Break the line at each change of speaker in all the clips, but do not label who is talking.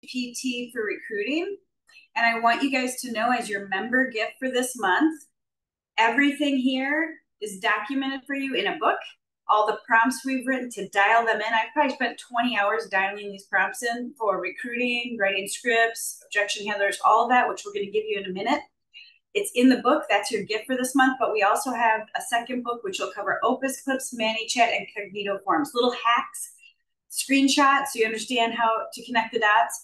ChatGPT for recruiting. And I want you guys to know, as your member gift for this month, everything here is documented for you in a book. All the prompts we've written to dial them in. I've probably spent 20 hours dialing these prompts in for recruiting, writing scripts, objection handlers, all of that, which we're going to give you in a minute. It's in the book. That's your gift for this month. But we also have a second book, which will cover Opus Clips, ManyChat, and Cognito forms. Little hacks, screenshots, so you understand how to connect the dots.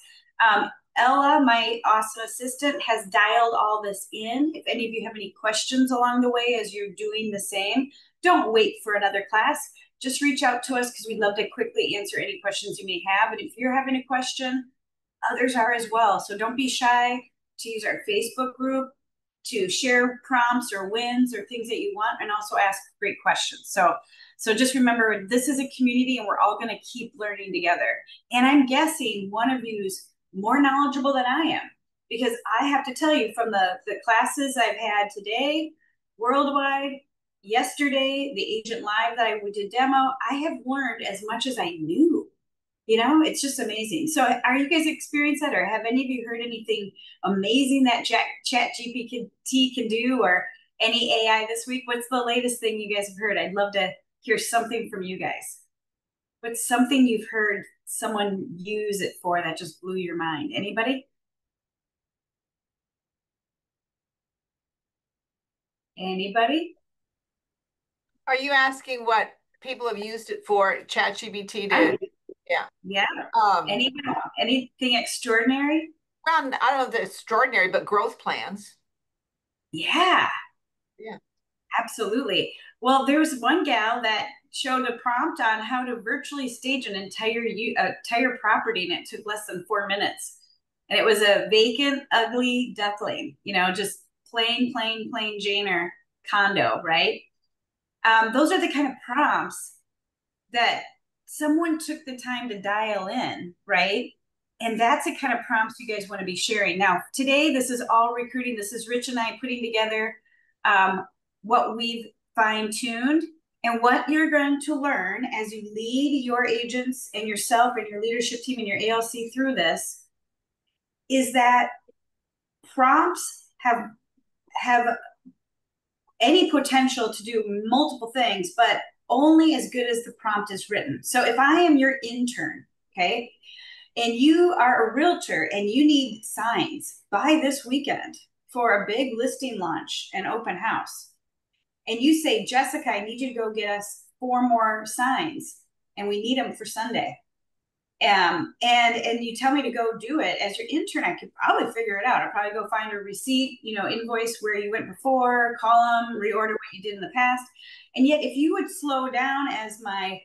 Ella, my awesome assistant, has dialed all this in. If any of you have any questions along the way as you're doing the same, don't wait for another class. Just reach out to us because we'd love to quickly answer any questions you may have. And if you're having a question, others are as well. So don't be shy to use our Facebook group to share prompts or wins or things that you want, and also ask great questions. So just remember, this is a community and we're all going to keep learning together. And I'm guessing one of you's more knowledgeable than I am, because I have to tell you, from the classes I've had today, worldwide, yesterday, the Agent Live that I did demo, I have learned as much as I knew. You know, it's just amazing. So are you guys experiencing that, or have any of you heard anything amazing that ChatGPT can do, or any AI this week? What's the latest thing you guys have heard? I'd love to hear something from you guys. What's something you've heard someone use it for that just blew your mind? Anybody? Anybody?
Are you asking what people have used it for? ChatGPT to, yeah.
Yeah. Anything extraordinary?
Well, I don't know if it's extraordinary, but growth plans.
Yeah.
Yeah.
Absolutely. Well, there was one gal that showed a prompt on how to virtually stage an entire property, and it took less than 4 minutes. And it was a vacant, ugly duckling, you know, just plain Janer condo, right? Those are the kind of prompts that someone took the time to dial in, right? And that's the kind of prompts you guys want to be sharing. Now, today, this is all recruiting. This is Rich and I putting together what we've fine-tuned, and what you're going to learn as you lead your agents and yourself and your leadership team and your ALC through this is that prompts have any potential to do multiple things, but only as good as the prompt is written. So if I am your intern, okay, and you are a realtor and you need signs by this weekend for a big listing launch and open house, and you say, Jessica, I need you to go get us 4 more signs, and we need them for Sunday. And you tell me to go do it. As your intern, I could probably figure it out. I'll probably go find a receipt, you know, invoice where you went before, call them, reorder what you did in the past. And yet, if you would slow down as the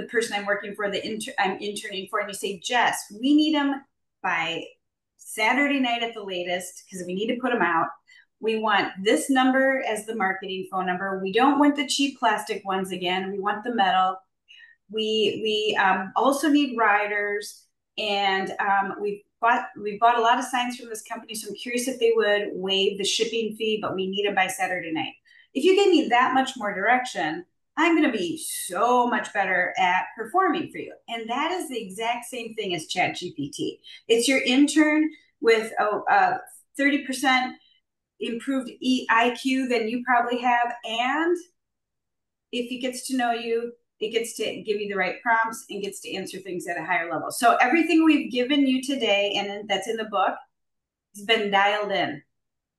person I'm working for, I'm interning for, and you say, Jess, we need them by Saturday night at the latest because we need to put them out. We want this number as the marketing phone number. We don't want the cheap plastic ones again. We want the metal. We also need riders, and we've bought a lot of signs from this company, so I'm curious if they would waive the shipping fee, but we need them by Saturday night. If you gave me that much more direction, I'm going to be so much better at performing for you. And that is the exact same thing as ChatGPT. It's your intern with 30% improved IQ than you probably have. And if he gets to know you, it gets to give you the right prompts and gets to answer things at a higher level. So everything we've given you today, and that's in the book, has been dialed in.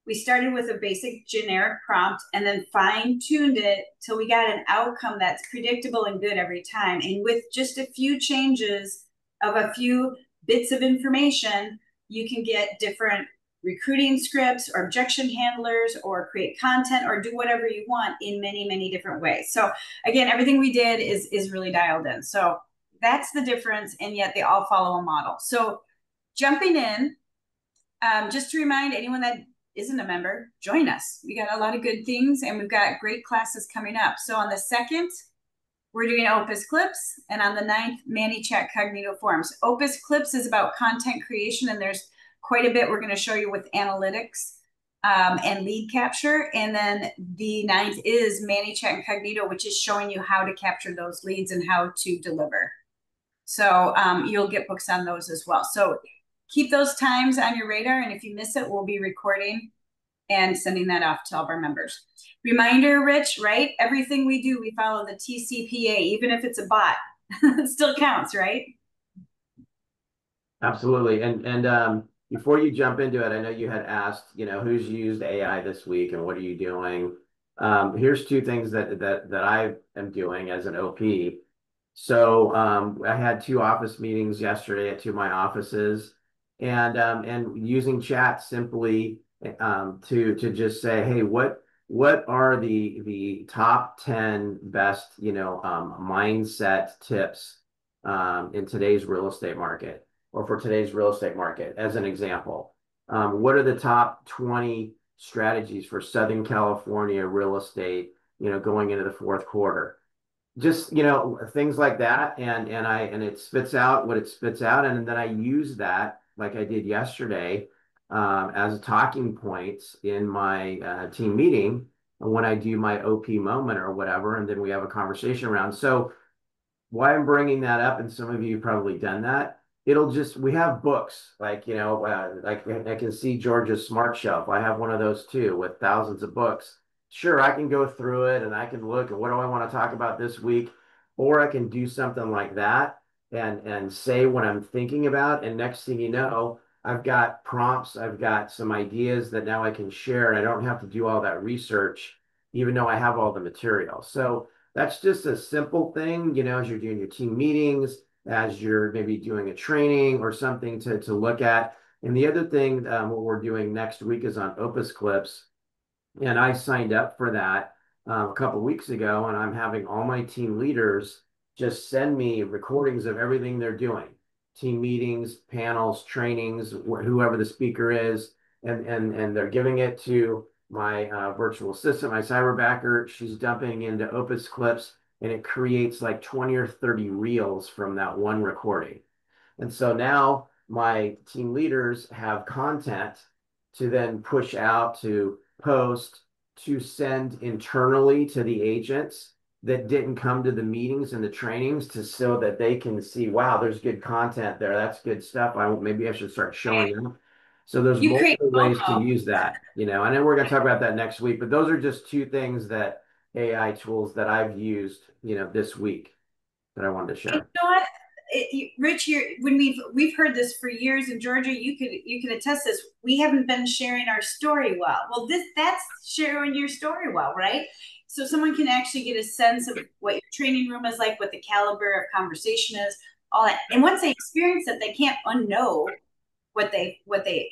We started with a basic generic prompt and then fine-tuned it till we got an outcome that's predictable and good every time. And with just a few changes of a few bits of information, you can get different recruiting scripts or objection handlers or create content or do whatever you want in many different ways. So again, everything we did is really dialed in. So that's the difference, and yet they all follow a model. So jumping in, just to remind anyone that isn't a member, join us. We got a lot of good things, and we've got great classes coming up. So on the 2nd, we're doing Opus Clips, and on the 9th, ManyChat Cognito Forms. Opus Clips is about content creation, and there's quite a bit we're going to show you with analytics and lead capture. And then the 9th is ManyChat and Cognito, which is showing you how to capture those leads and how to deliver. So you'll get books on those as well. So keep those times on your radar. And if you miss it, we'll be recording and sending that off to all of our members. Reminder, Rich, right? Everything we do, we follow the TCPA, even if it's a bot, it still counts, right?
Absolutely. And before you jump into it, I know you had asked, who's used AI this week and what are you doing? Here's two things that I am doing as an OP. So I had two office meetings yesterday at two of my offices, and using chat simply to just say, hey, what are the top 10 best mindset tips in today's real estate market, or for today's real estate market, as an example. What are the top 20 strategies for Southern California real estate, going into the fourth quarter? Just, things like that. And it spits out what it spits out. And then I use that, like I did yesterday, as talking points in my team meeting when I do my OP moment or whatever. And then we have a conversation around. So why I'm bringing that up, and some of you have probably done that, we have books, like, like I can see Georgia's Smart Shelf. I have one of those too with thousands of books. Sure, I can go through it and I can look at what do I want to talk about this week, or I can do something like that and say what I'm thinking about. And next thing you know, I've got prompts, I've got some ideas that now I can share, and I don't have to do all that research, even though I have all the material. So that's just a simple thing, as you're doing your team meetings, as you're maybe doing a training or something to look at. And the other thing, what we're doing next week is on Opus Clips. And I signed up for that a couple of weeks ago, and I'm having all my team leaders just send me recordings of everything they're doing, team meetings, panels, trainings, whoever the speaker is, and they're giving it to my virtual assistant, my cyberbacker. She's dumping into Opus Clips, and it creates like 20 or 30 reels from that one recording. And so now my team leaders have content to then push out, to post, to send internally to the agents that didn't come to the meetings and the trainings, so that they can see, wow, there's good content there. That's good stuff. Maybe I should start showing them. So there's multiple ways to use that, and then we're going to talk about that next week. But those are just two things, that AI tools that I've used, this week, that I wanted to share.
You know what, Rich, when we've heard this for years in Georgia, you can attest this. We haven't been sharing our story well. Well, that's sharing your story well, right? So someone can actually get a sense of what your training room is like, what the caliber of conversation is, all that. And once they experience it, they can't unknow what they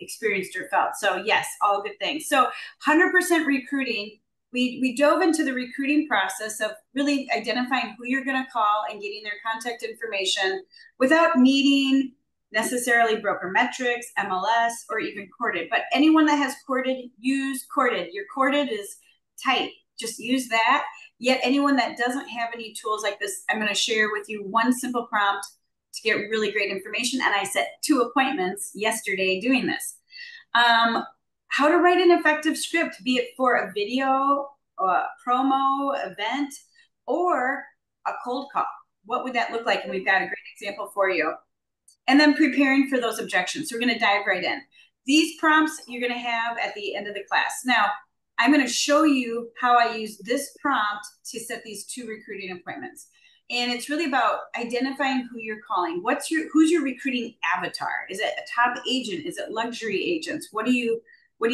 experienced or felt. So yes, all good things. So 100% recruiting. We dove into the recruiting process of really identifying who you're going to call and getting their contact information without needing necessarily broker metrics, MLS, or even Courted. But anyone that has Courted, use Courted. Your Courted is tight. Just use that. Yet anyone that doesn't have any tools like this, I'm going to share with you one simple prompt to get really great information. And I set 2 appointments yesterday doing this. How to write an effective script, be it for a video, a promo, event, or a cold call. What would that look like? And we've got a great example for you. And then preparing for those objections. So we're going to dive right in. These prompts you're going to have at the end of the class. Now, I'm going to show you how I use this prompt to set these 2 recruiting appointments. And it's really about identifying who you're calling. Who's your recruiting avatar? Is it a top agent? Is it luxury agents? What are you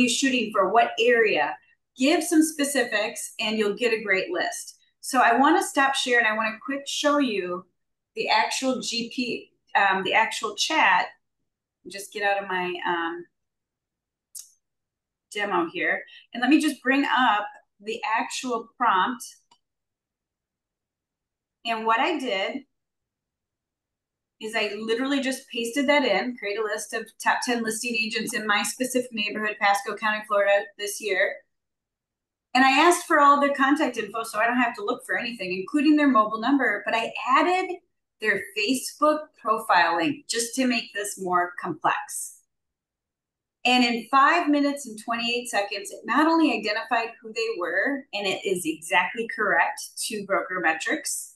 shooting for? What area? Give some specifics and you'll get a great list. So I want to stop share and I want to quick show you the actual the actual chat. Just get out of my demo here. And let me just bring up the actual prompt. And what I did is I literally just pasted that in, create a list of top 10 listing agents in my specific neighborhood, Pasco County, Florida, this year. And I asked for all their contact info so I don't have to look for anything, including their mobile number, but I added their Facebook profile link just to make this more complex. And in 5 minutes and 28 seconds, it not only identified who they were, and it is exactly correct to broker metrics,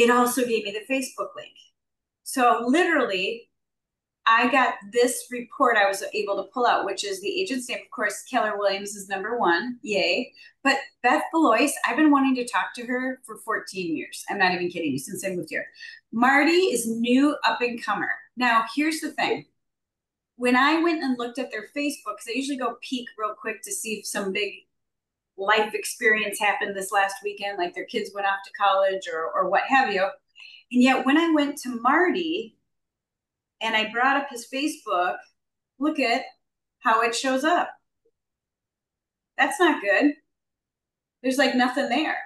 it also gave me the Facebook link. So literally, I got this report I was able to pull out, which is the agent stamp. Of course, Keller Williams is #1. Yay. But Beth Belois, I've been wanting to talk to her for 14 years. I'm not even kidding you, since I moved here. Marty is new up and comer. Now, here's the thing. When I went and looked at their Facebook, because I usually go peek real quick to see if some big life experience happened this last weekend, like their kids went off to college or what have you. And yet when I went to Marty and I brought up his Facebook, look at how it shows up. That's not good. There's like nothing there.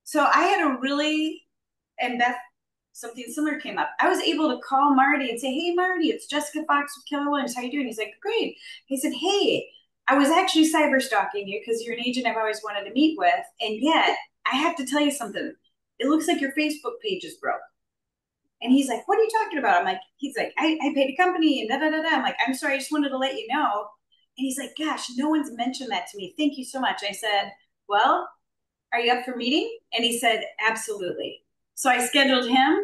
So I had a really, and Beth, something similar came up. I was able to call Marty and say, hey, Marty, it's Jessica Fox with Keller Williams. How you doing? He's like, great. He said, hey, I was actually cyber stalking you because you're an agent I've always wanted to meet with. And yet I have to tell you something. It looks like your Facebook page is broke. And he's like, what are you talking about? I'm like, he's like, I paid a company and da, da, da, da. I'm like, I'm sorry, I just wanted to let you know. And he's like, gosh, no one's mentioned that to me. Thank you so much. I said, well, are you up for meeting? And he said, absolutely. So I scheduled him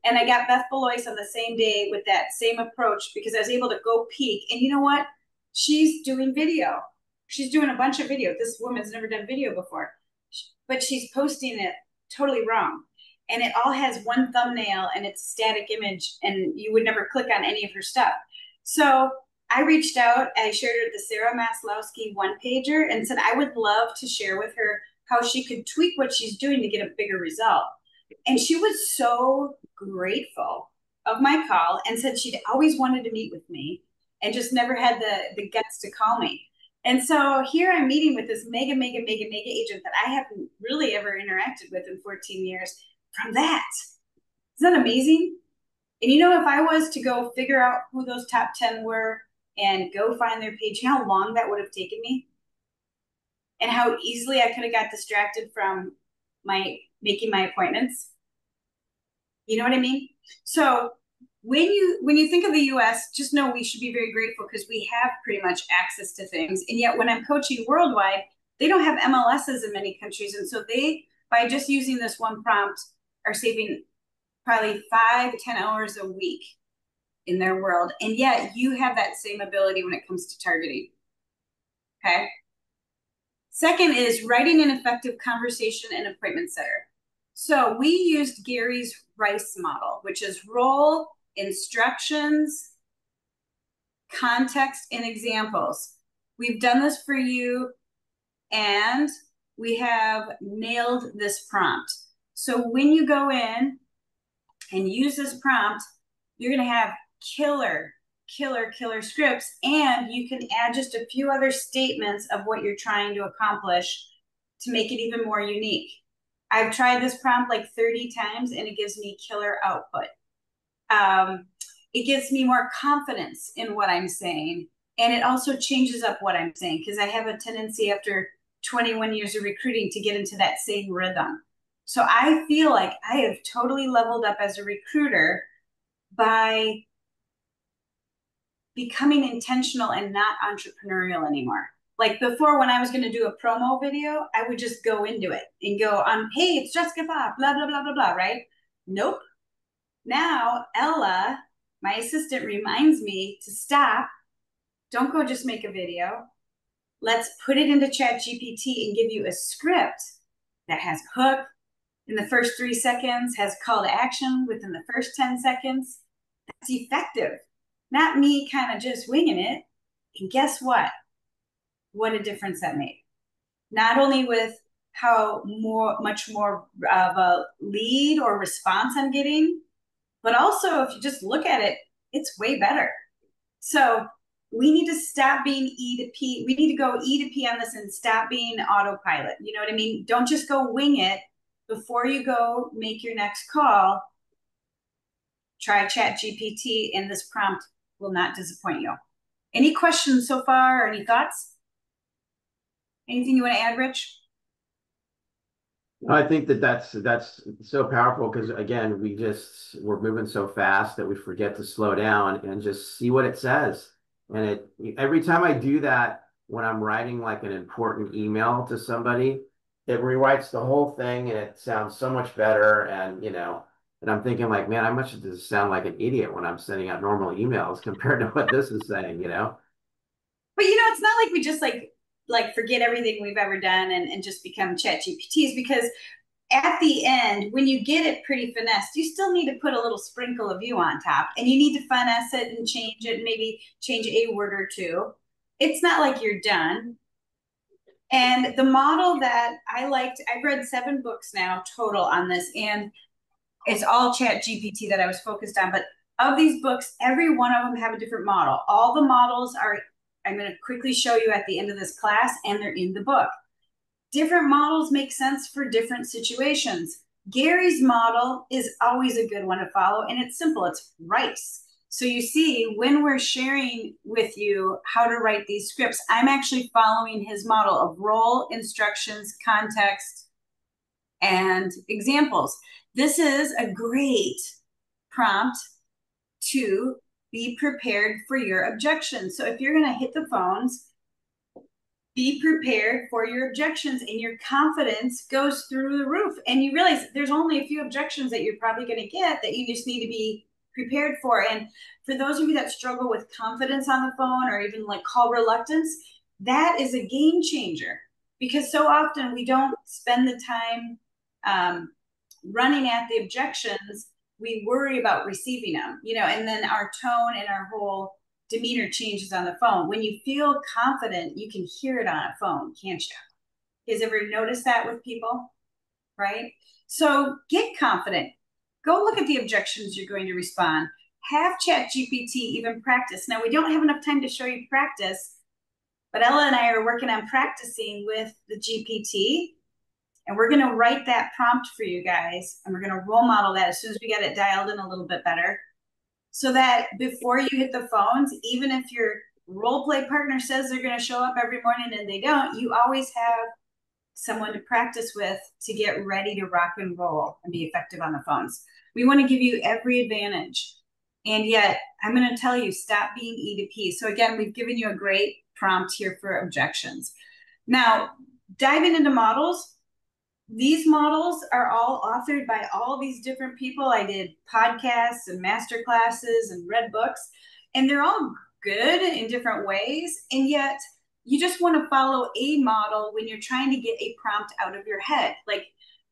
and I got Beth Belois on the same day with that same approach because I was able to go peek. And you know what? She's doing video. She's doing a bunch of video. This woman's never done video before, but she's posting it totally wrong. And it all has one thumbnail and it's a static image and you would never click on any of her stuff. So I reached out, I shared her the Sarah Maslowski one-pager and said I would love to share with her how she could tweak what she's doing to get a bigger result. And she was so grateful of my call and said she'd always wanted to meet with me and just never had the guts to call me. And so here I'm meeting with this mega agent that I haven't really ever interacted with in 14 years from that. Isn't that amazing? And you know, if I was to go figure out who those top 10 were and go find their page, you know how long that would have taken me? And how easily I could have got distracted from making my appointments. You know what I mean? So when you think of the US, just know we should be very grateful because we have pretty much access to things. And yet when I'm coaching worldwide, they don't have MLSs in many countries. And so they, by just using this one prompt, are saving probably 5 to 10 hours a week in their world. And yet you have that same ability when it comes to targeting. Okay. Second is writing an effective conversation and appointment setter. So we used Gary's Rice model, which is role, instructions, context, and examples. We've done this for you and we have nailed this prompt. So when you go in and use this prompt, you're going to have killer scripts, and you can add just a few other statements of what you're trying to accomplish to make it even more unique. I've tried this prompt like 30 times and it gives me killer output. It gives me more confidence in what I'm saying. And it also changes up what I'm saying because I have a tendency after 21 years of recruiting to get into that same rhythm. So I feel like I have totally leveled up as a recruiter by becoming intentional and not entrepreneurial anymore. Like before, when I was going to do a promo video, I would just go into it and go on, hey, it's Jessica Fox, blah, blah, blah, blah, blah, right? Nope. Now, Ella, my assistant, reminds me to stop. Don't go just make a video. Let's put it into Chatgpt and give you a script that has hook in the first 3 seconds, has call to action within the first 10 seconds. That's effective. Not me kind of just winging it. And guess what? What a difference that made. Not only with how much more of a lead or response I'm getting, but also if you just look at it, it's way better. So we need to stop being E to P. We need to go E to P on this and stop being autopilot. You know what I mean? Don't just go wing it. Before you go make your next call, try Chatgpt, and this prompt will not disappoint you. Any questions so far or any thoughts? Anything you want to add, Rich?
I think that's so powerful because again, we're moving so fast that we forget to slow down and just see what it says. And every time I do that when I'm writing like an important email to somebody, it rewrites the whole thing and it sounds so much better. And, and I'm thinking like, man, I must just sound like an idiot when I'm sending out normal emails compared to what this is saying.
But it's not like we just like forget everything we've ever done and just become chat GPTs, because at the end, when you get it pretty finessed, you still need to put a little sprinkle of you on top, and you need to finesse it and change it, maybe change a word or two. It's not like you're done. And the model that I liked, I've read 7 books now total on this, and it's all chat GPT that I was focused on. But of these books, every one of them have a different model. All the models are, I'm going to quickly show you at the end of this class, and they're in the book. Different models make sense for different situations. Gary's model is always a good one to follow, and it's simple. It's RICE. So you see, when we're sharing with you how to write these scripts, I'm actually following his model of role, instructions, context, and examples. This is a great prompt to be prepared for your objections. So if you're going to hit the phones, be prepared for your objections, and your confidence goes through the roof. And you realize there's only a few objections that you're probably going to get that you just need to be prepared for. And for those of you that struggle with confidence on the phone, or even like call reluctance, that is a game changer, because so often we don't spend the time running at the objections. We worry about receiving them, and then our tone and our whole demeanor changes on the phone. When you feel confident, you can hear it on a phone, can't you? You guys ever notice that with people, right? So get confident. Go look at the objections you're going to respond. Have ChatGPT even practice. Now, we don't have enough time to show you practice, but Ella and I are working on practicing with the GPT, and we're going to write that prompt for you guys, and we're going to role model that as soon as we get it dialed in a little bit better, so that before you hit the phones, even if your role play partner says they're going to show up every morning and they don't, you always have someone to practice with to get ready to rock and roll and be effective on the phones. We want to give you every advantage. And yet, I'm going to tell you, stop being E to P. So again, we've given you a great prompt here for objections. Now, diving into models, these models are all authored by all these different people. I did podcasts and master classes and read books, and they're all good in different ways. And yet you just want to follow a model when you're trying to get a prompt out of your head. Like,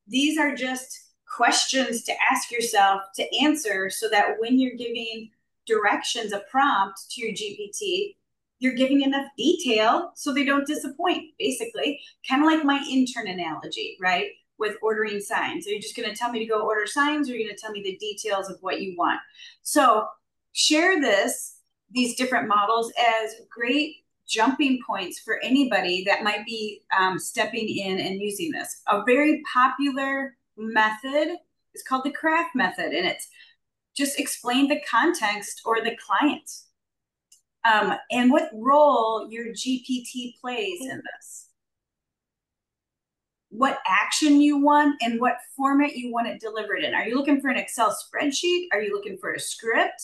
these are just questions to ask yourself to answer, so that when you're giving directions, a prompt to your GPT, you're giving enough detail so they don't disappoint, basically. Kind of like my intern analogy, right? With ordering signs. Are you just going to tell me to go order signs, or are you going to tell me the details of what you want? So share these different models as great jumping points for anybody that might be stepping in and using this. A very popular method is called the craft method, and it's just explain the context or the client. And what role your GPT plays in this, what action you want, and what format you want it delivered in. Are you looking for an Excel spreadsheet? Are you looking for a script?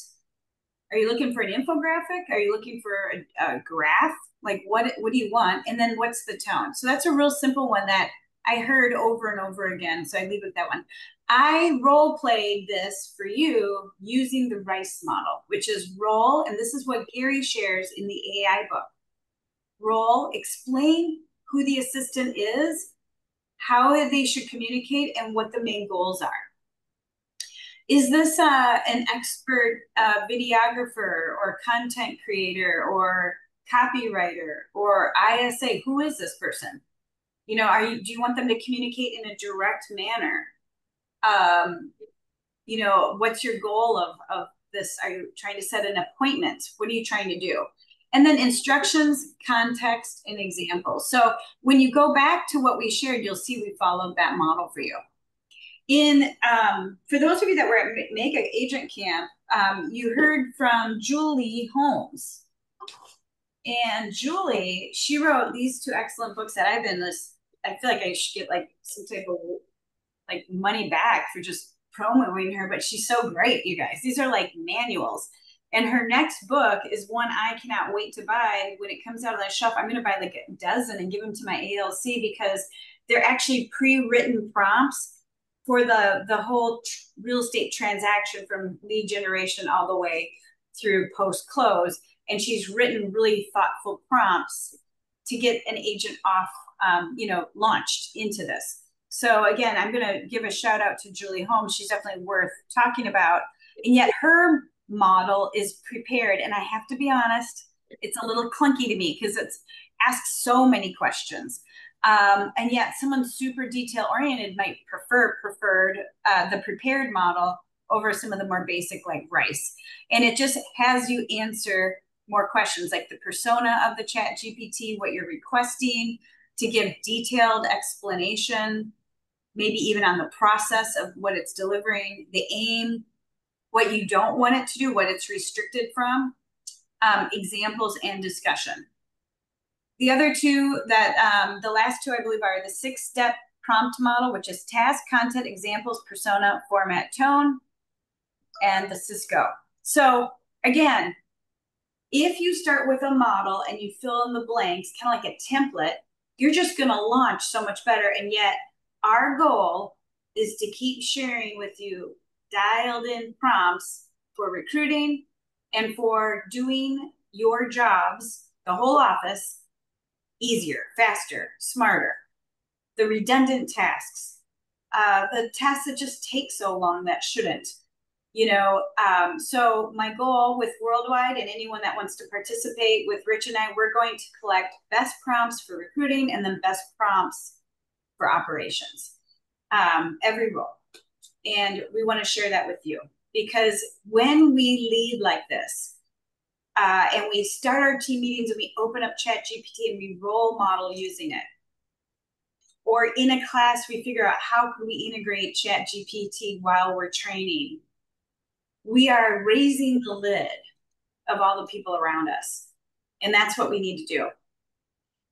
Are you looking for an infographic? Are you looking for a graph? Like, what do you want? And then what's the tone? So that's a real simple one that I heard over and over again. So I leave with that one. I role played this for you using the RICE model, which is role, and this is what Gary shares in the AI book. Role, explain who the assistant is, how they should communicate, and what the main goals are. Is this an expert videographer or content creator or copywriter or ISA? Who is this person? Do you want them to communicate in a direct manner? What's your goal of this? Are you trying to set an appointment? What are you trying to do? And then instructions, context, and examples. So when you go back to what we shared, you'll see we followed that model for you. For those of you that were at Mega Agent Camp, you heard from Julie Holmes. And Julie, she wrote these 2 excellent books that I feel like I should get like some type of like money back for just promoting her, but she's so great, you guys. These are like manuals. And her next book is one I cannot wait to buy. When it comes out of the shelf, I'm going to buy like a dozen and give them to my ALC because they're actually pre-written prompts for the whole real estate transaction from lead generation all the way through post close. And she's written really thoughtful prompts to get an agent off, launched into this. So again, I'm going to give a shout out to Julie Holmes. She's definitely worth talking about. And yet her model is prepared. And I have to be honest, it's a little clunky to me because it's asks so many questions. And yet someone super detail oriented might preferred the prepared model over some of the more basic like Rice. And it just has you answer more questions like the persona of the Chatgpt, what you're requesting, to give detailed explanation, maybe even on the process of what it's delivering, the aim, what you don't want it to do, what it's restricted from, examples and discussion. The other two that, the last two I believe are the 6-step prompt model, which is task, content, examples, persona, format, tone, and the Cisco. So again, if you start with a model and you fill in the blanks, kind of like a template, you're just going to launch so much better. And yet our goal is to keep sharing with you dialed in prompts for recruiting and for doing your jobs, the whole office, easier, faster, smarter. The redundant tasks, the tasks that just take so long that shouldn't. So my goal with Worldwide and anyone that wants to participate with Rich and I, we're going to collect best prompts for recruiting and then best prompts for operations, every role. And we want to share that with you because when we lead like this, and we start our team meetings and we open up Chatgpt and we role model using it, or in a class, we figure out how can we integrate Chatgpt while we're training. We are raising the lid of all the people around us. And that's what we need to do.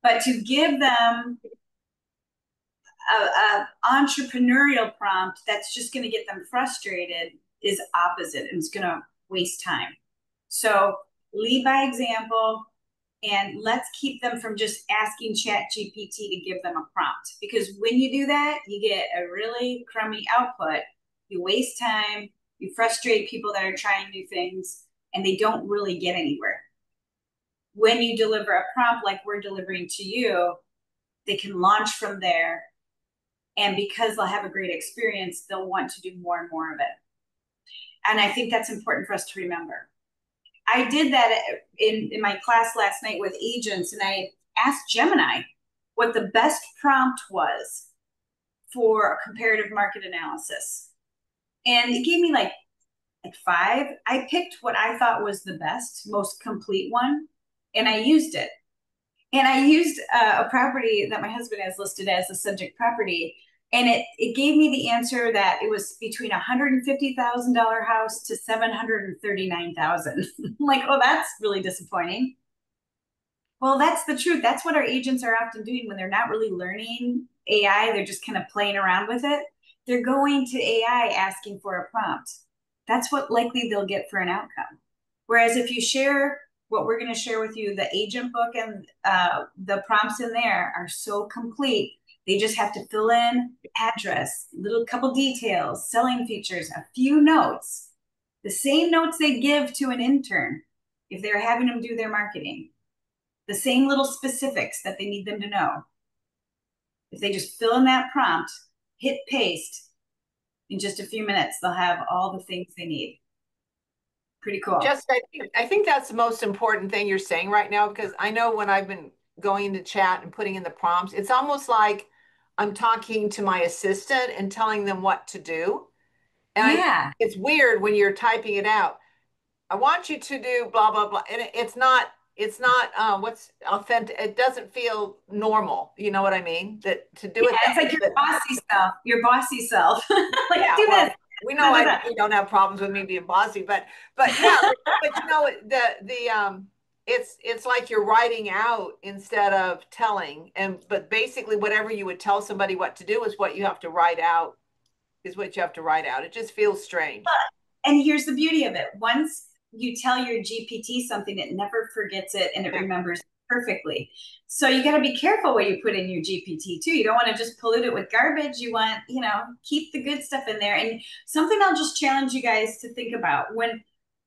But to give them a entrepreneurial prompt that's just going to get them frustrated is opposite, and it's going to waste time. So lead by example, and let's keep them from just asking Chatgpt to give them a prompt. Because when you do that, you get a really crummy output. You waste time, you frustrate people that are trying new things, and they don't really get anywhere. When you deliver a prompt like we're delivering to you, they can launch from there. And because they'll have a great experience, they'll want to do more and more of it. And I think that's important for us to remember. I did that in my class last night with agents, and I asked Gemini what the best prompt was for a comparative market analysis. And it gave me like 5. I picked what I thought was the best, most complete one, and I used it. And I used a property that my husband has listed as a subject property. And it gave me the answer that it was between $150,000 house to $739,000. I'm like, oh, that's really disappointing. Well, that's the truth. That's what our agents are often doing when they're not really learning AI. They're just kind of playing around with it. They're going to AI asking for a prompt. That's what likely they'll get for an outcome. Whereas if you share what we're going to share with you, the agent book and the prompts in there are so complete. They just have to fill in address, little couple details, selling features, a few notes, the same notes they give to an intern if they're having them do their marketing, the same little specifics that they need them to know. If they just fill in that prompt, hit paste, in just a few minutes, they'll have all the things they need. Pretty cool.
Just, I think that's the most important thing you're saying right now, because I know when I've been going into chat and putting in the prompts, it's almost like I'm talking to my assistant and telling them what to do. And
yeah.
it's weird when you're typing it out. I want you to do blah, blah, blah. And it's not what's authentic. It doesn't feel normal. You know what I mean? That to do it.
It's like your bossy self. Like,
yeah,
do
well,
this.
we know you don't have problems with me being bossy, but yeah, but you know, it's like you're writing out instead of telling. But basically whatever you would tell somebody what to do is what you have to write out, It just feels strange.
And here's the beauty of it. Once you tell your GPT something, it never forgets it and it remembers perfectly. So you got to be careful what you put in your GPT too. You don't want to just pollute it with garbage. You want, keep the good stuff in there. And something I'll just challenge you guys to think about: when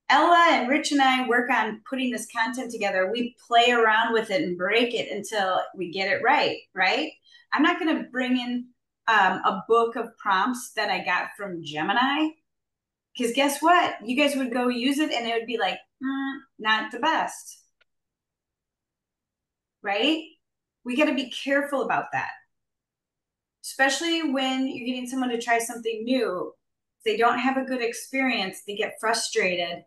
Ella and Rich and I work on putting this content together, we play around with it and break it until we get it right, right? I'm not going to bring in a book of prompts that I got from Gemini, because guess what? You guys would go use it and it would be like, not the best, right? We got to be careful about that, especially when you're getting someone to try something new. If they don't have a good experience, they get frustrated.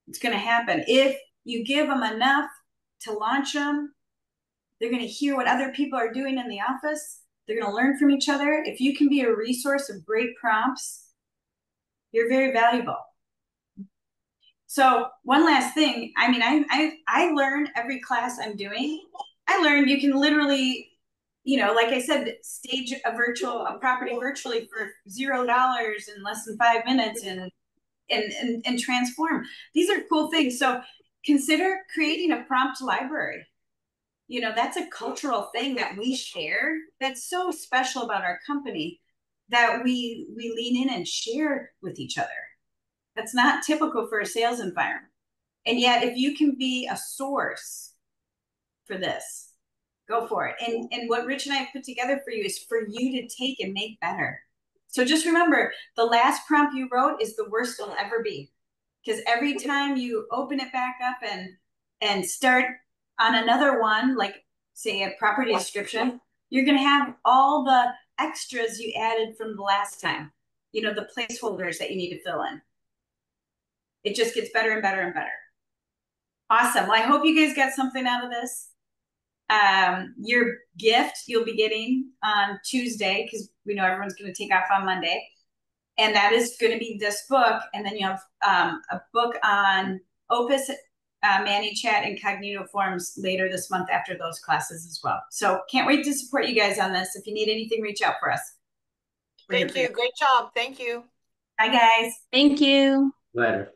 It's going to happen. If you give them enough to launch them, they're going to hear what other people are doing in the office. They're going to learn from each other. If you can be a resource of great prompts, you're very valuable. So one last thing, I mean, I learn every class I'm doing. I learned you can literally, like I said, stage a property virtually for $0 in less than 5 minutes and transform. These are cool things. So consider creating a prompt library. That's a cultural thing that we share that's so special about our company, that we lean in and share with each other. That's not typical for a sales environment. And yet, if you can be a source for this, go for it. And what Rich and I have put together for you is for you to take and make better. So just remember, the last prompt you wrote is the worst it'll ever be. Because every time you open it back up and start on another one, like say a property description, you're going to have all the extras you added from the last time, the placeholders that you need to fill in. It just gets better and better and better. Awesome. Well, I hope you guys got something out of this. Your gift you'll be getting on Tuesday, because we know everyone's going to take off on Monday. And that is going to be this book. And then you have a book on Opus, ManyChat, and Cognito Forms later this month after those classes as well. So can't wait to support you guys on this. If you need anything, reach out for us.
Thank you. Great job. Thank you.
Bye, guys.
Thank you.
Later.